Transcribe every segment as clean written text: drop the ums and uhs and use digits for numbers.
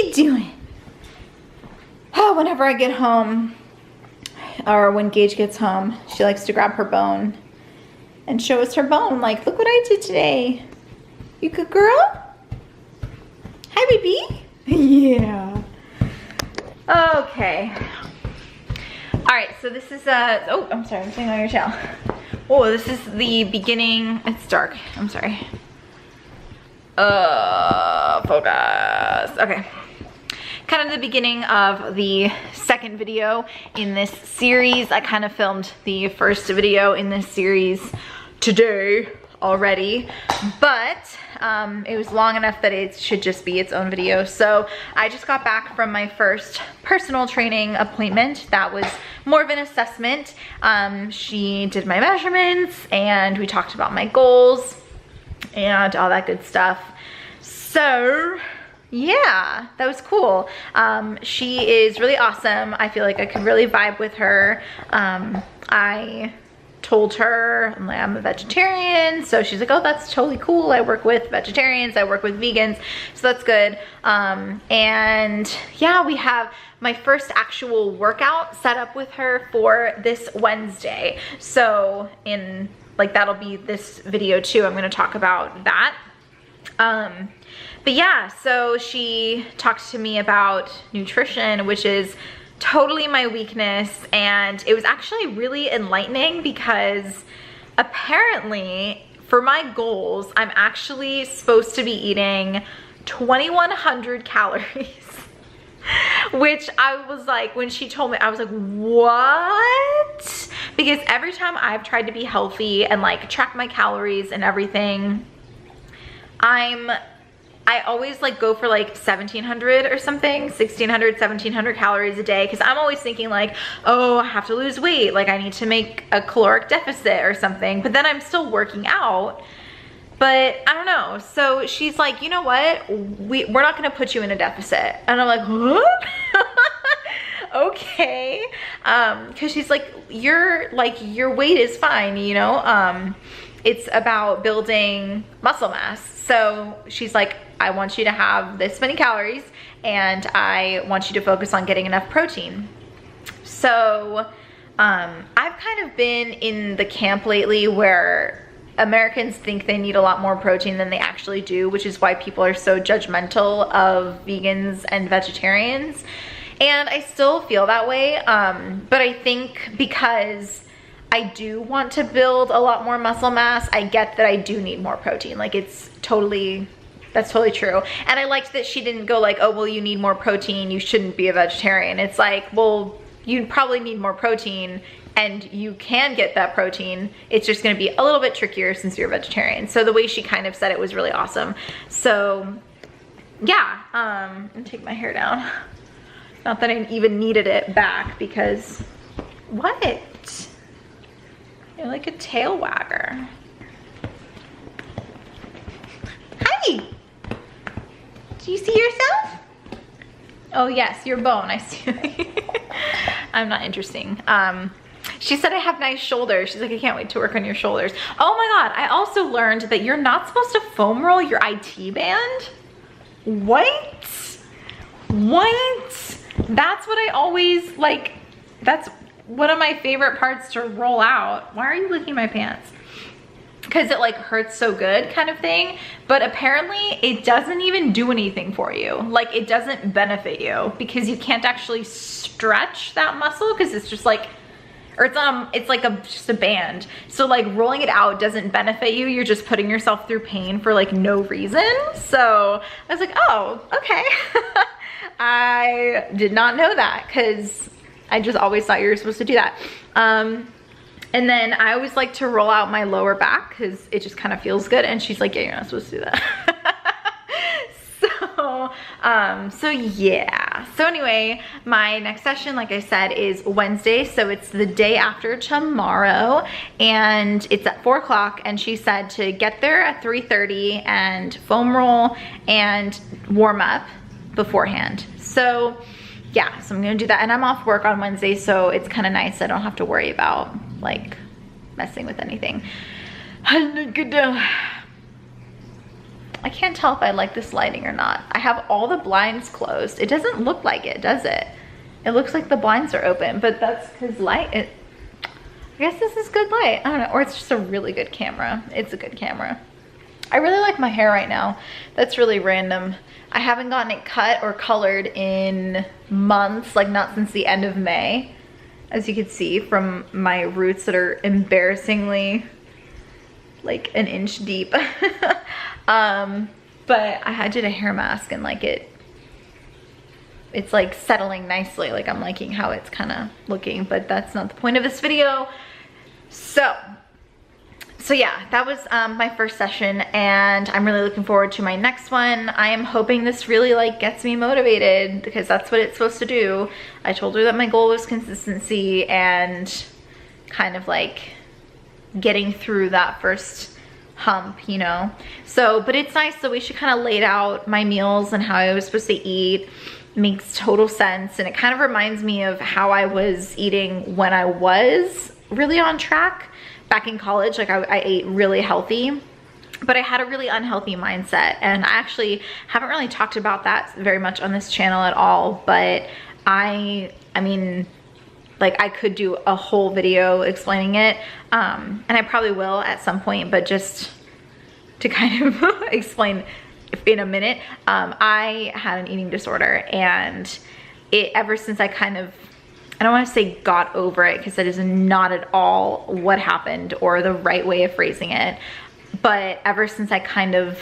you doing? Oh, whenever I get home, or when Gage gets home, she likes to grab her bone and show us her bone. Like, look what I did today. You good girl? Hi, baby. Yeah. Okay. All right, so this is, oh, I'm sorry, I'm sitting on your tail. Oh, this is the beginning. It's dark, I'm sorry. Focus. Okay. Kind of the beginning of the second video in this series. I kind of filmed the first video in this series today already, but it was long enough that it should just be its own video. So I just got back from my first personal training appointment. That was more of an assessment. She did my measurements and we talked about my goals and all that good stuff. So yeah, that was cool. She is really awesome. I feel like I could really vibe with her. I told her I'm a vegetarian, so she's like, oh, that's totally cool. I work with vegetarians, I work with vegans, so that's good. And yeah, we have my first actual workout set up with her for this Wednesday. So in like, that'll be this video too. I'm gonna talk about that. But yeah, so she talked to me about nutrition, which is totally my weakness, and it was actually really enlightening because apparently for my goals, I'm actually supposed to be eating 2,100 calories. Which I was like, when she told me, I was like, what? Because every time I've tried to be healthy and like track my calories and everything, I always like go for like 1,700 or something, 1,600, 1,700 calories a day. Cause I'm always thinking like, oh, I have to lose weight. Like I need to make a caloric deficit or something, but then I'm still working out. But I don't know. So she's like, you know what? We're not gonna put you in a deficit. And I'm like, what? Okay. Cause she's like, your weight is fine, you know? It's about building muscle mass. So she's like, I want you to have this many calories and I want you to focus on getting enough protein. So I've kind of been in the camp lately where Americans think they need a lot more protein than they actually do, which is why people are so judgmental of vegans and vegetarians. And I still feel that way, but I think because I do want to build a lot more muscle mass, I get that I do need more protein. Like that's totally true. And I liked that she didn't go like, oh, well, you need more protein, you shouldn't be a vegetarian. It's like, well, you probably need more protein and you can get that protein. It's just gonna be a little bit trickier since you're a vegetarian. So the way she kind of said it was really awesome. So yeah, I'm gonna take my hair down. Not that I even needed it back because, what? You're like a tail wagger. Hi! Do you see yourself? Oh yes, your bone, I see. I'm not interesting. She said I have nice shoulders. She's like, I can't wait to work on your shoulders. Oh my God, I also learned that you're not supposed to foam roll your IT band. What? What? That's what I always like, that's one of my favorite parts to roll out. Why are you licking my pants? Because it like hurts so good kind of thing, but apparently it doesn't even do anything for you. Like it doesn't benefit you because you can't actually stretch that muscle because it's just like, or it's like just a band. So like rolling it out doesn't benefit you. You're just putting yourself through pain for like no reason. So I was like, oh, okay. I did not know that because I just always thought you were supposed to do that. And then I always like to roll out my lower back because it just kind of feels good. And she's like, yeah, you're not supposed to do that. So yeah. So anyway, my next session, like I said, is Wednesday. So it's the day after tomorrow and it's at 4 o'clock. And she said to get there at 3:30 and foam roll and warm up beforehand. So yeah, so I'm gonna do that. And I'm off work on Wednesday, so it's kind of nice. I don't have to worry about like messing with anything. I can't tell if I like this lighting or not. I have all the blinds closed. It doesn't look like it, does it? It looks like the blinds are open, but that's because I guess this is good light. I don't know, or it's just a really good camera. It's a good camera. I really like my hair right now. That's really random. I haven't gotten it cut or colored in months, like not since the end of May, as you can see from my roots that are embarrassingly like an inch deep. But I did a hair mask and like it's like settling nicely. Like I'm liking how it's kind of looking, but that's not the point of this video. So yeah, that was my first session, and I'm really looking forward to my next one. I am hoping this really like gets me motivated, because that's what it's supposed to do. I told her that my goal was consistency and kind of like getting through that first hump, you know? So, but it's nice that we should kind of laid out my meals and how I was supposed to eat. Makes total sense, and it kind of reminds me of how I was eating when I was really on track. Back in college, like I ate really healthy, but I had a really unhealthy mindset, and I actually haven't really talked about that very much on this channel at all, but I mean, like I could do a whole video explaining it, and I probably will at some point, but just to kind of explain in a minute, I had an eating disorder, and ever since I kind of, I don't want to say got over it, because that is not at all what happened or the right way of phrasing it. But ever since I kind of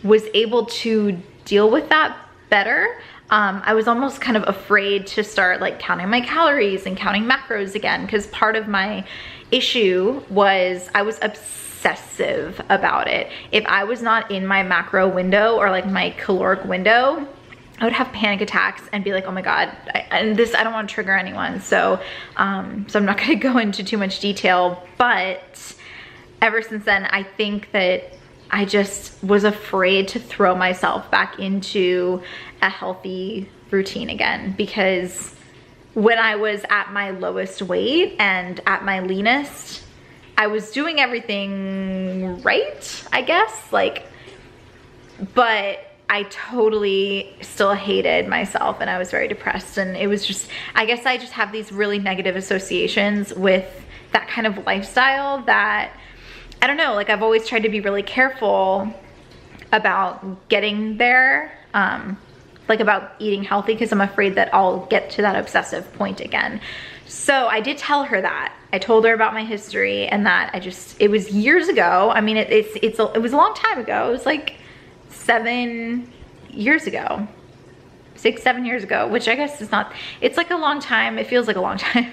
was able to deal with that better, I was almost kind of afraid to start like counting my calories and counting macros again, because part of my issue was I was obsessive about it. If I was not in my macro window or like my caloric window, I would have panic attacks and be like, oh my God, I don't want to trigger anyone. So I'm not going to go into too much detail, but ever since then, I think that I just was afraid to throw myself back into a healthy routine again, because when I was at my lowest weight and at my leanest, I was doing everything right, I guess, like, but I totally still hated myself, and I was very depressed, and it was just, I guess I just have these really negative associations with that kind of lifestyle that, I don't know, like I've always tried to be really careful about getting there, like about eating healthy, because I'm afraid that I'll get to that obsessive point again. So I did tell her that. I told her about my history, and that it was years ago. I mean, it was a long time ago. It was like 7 years ago, 6, 7 years ago, which I guess is not, it's like a long time. It feels like a long time.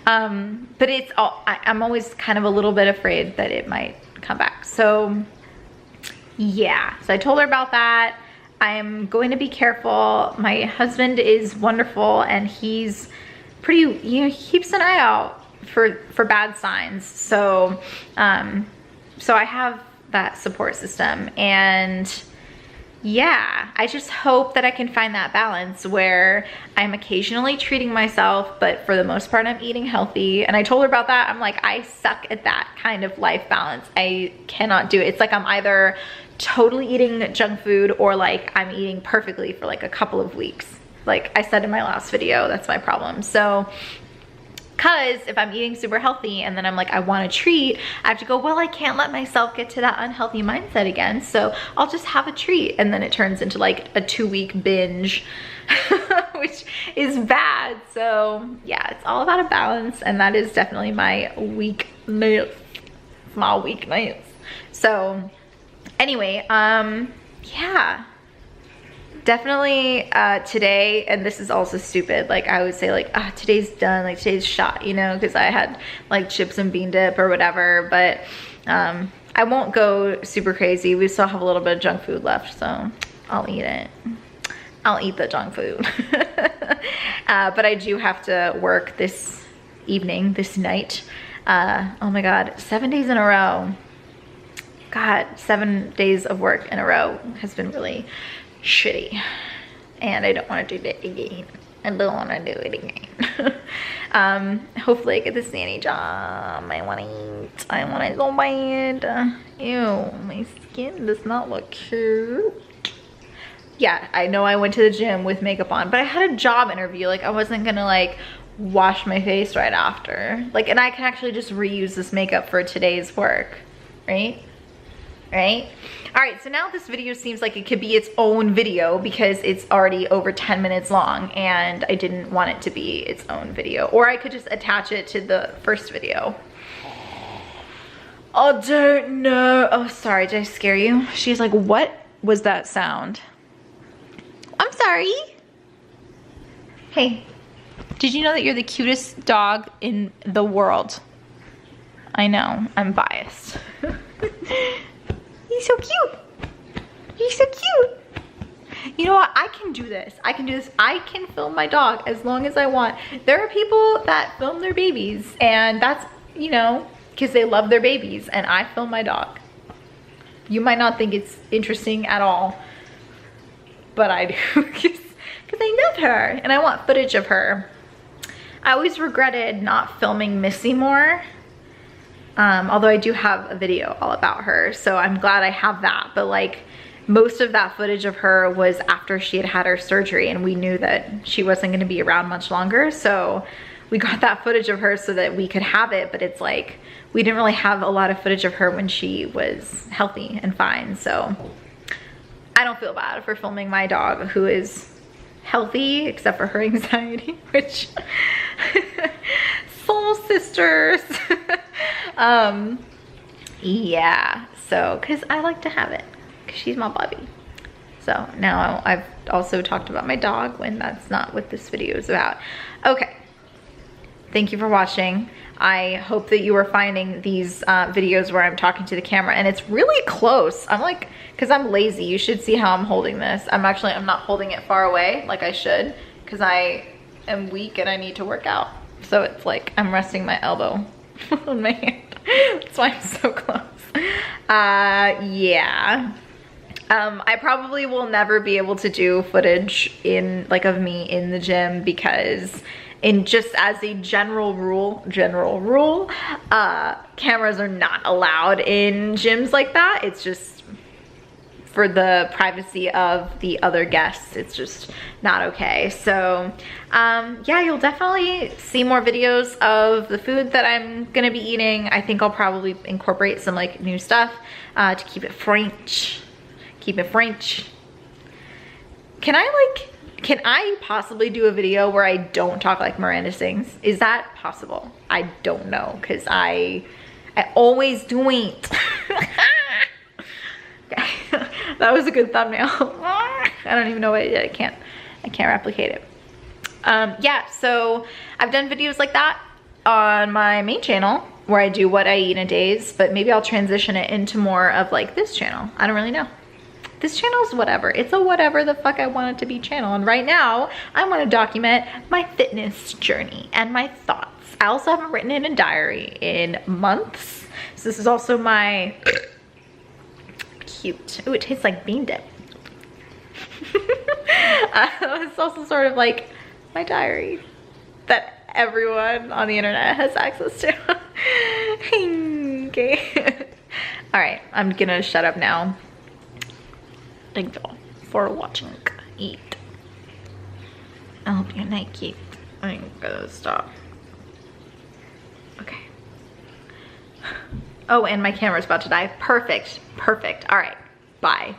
But I'm always kind of a little bit afraid that it might come back. So yeah, so I told her about that. I'm going to be careful. My husband is wonderful, and he's pretty, he keeps an eye out for bad signs. So, so I have that support system, and yeah, I just hope that I can find that balance where I'm occasionally treating myself, but for the most part, I'm eating healthy. And I told her about that. I'm like, I suck at that kind of life balance. I cannot do it. It's like I'm either totally eating junk food, or like I'm eating perfectly for like a couple of weeks. Like I said in my last video, that's my problem. So, because if I'm eating super healthy and then I'm like, I want a treat, I have to go, well, I can't let myself get to that unhealthy mindset again, so I'll just have a treat. And then it turns into like a 2-week binge, which is bad. So yeah, it's all about a balance, and that is definitely my weakness, small weakness. So anyway, yeah. Definitely today, and this is also stupid, like I would say like, today's done, like today's shot, you know, because I had like chips and bean dip or whatever, but I won't go super crazy. We still have a little bit of junk food left, so I'll eat it. I'll eat the junk food. But I do have to work this evening, this night. Oh my God, 7 days in a row. God, 7 days of work in a row has been really shitty, and I don't want to do that again. I don't want to do it again. Hopefully I get this nanny job. I want to eat. I want to go bad. Ew, my skin does not look cute. Yeah, I know I went to the gym with makeup on, but I had a job interview. Like, I wasn't gonna like wash my face right after. Like, and I can actually just reuse this makeup for today's work, right? Right? All right, so now this video seems like it could be its own video because it's already over 10 minutes long and I didn't want it to be its own video. Or I could just attach it to the first video. I don't know. Oh, sorry, did I scare you? She's like, what was that sound? I'm sorry. Hey, did you know that you're the cutest dog in the world? I know, I'm biased. He's so cute. He's so cute. You know what? I can do this. I can do this. I can film my dog as long as I want. There are people that film their babies and that's, you know, because they love their babies, and I film my dog. You might not think it's interesting at all, but I do because I love her and I want footage of her. I always regretted not filming Missy more. Although I do have a video all about her, so I'm glad I have that. But like, most of that footage of her was after she had had her surgery and we knew that she wasn't gonna be around much longer. So we got that footage of her so that we could have it, but it's like, we didn't really have a lot of footage of her when she was healthy and fine. So I don't feel bad for filming my dog who is healthy, except for her anxiety, which, soul sisters. Yeah, so, cause I like to have it, cause she's my puppy. So now I've also talked about my dog when that's not what this video is about. Okay, thank you for watching. I hope that you are finding these videos where I'm talking to the camera and it's really close. I'm like, cause I'm lazy, you should see how I'm holding this. I'm not holding it far away like I should, cause I am weak and I need to work out. So it's like, I'm resting my elbow on my hand. That's why I'm so close. Yeah. I probably will never be able to do footage of me in the gym because just as a general rule, cameras are not allowed in gyms like that. It's just for the privacy of the other guests. It's just not okay. So yeah, you'll definitely see more videos of the food that I'm gonna be eating. I think I'll probably incorporate some like new stuff to keep it French. Keep it French. Can I possibly do a video where I don't talk like Miranda sings? Is that possible? I don't know, cause I always do it. Okay. That was a good thumbnail. I don't even know what I did. I can't replicate it. Yeah, so I've done videos like that on my main channel where I do what I eat in a days, but maybe I'll transition it into more of like this channel. I don't really know. This channel's whatever. It's a whatever the fuck I want it to be channel. And right now I want to document my fitness journey and my thoughts. I also haven't written in a diary in months. So this is also my cute. Ooh, it tastes like bean dip. It's also sort of like my diary that everyone on the internet has access to. Okay. All right, I'm gonna shut up now. Thank you for watching. Eat. I hope your night keep. I'm gonna stop. Okay. Oh, and my camera's about to die. Perfect. Perfect. All right. Bye.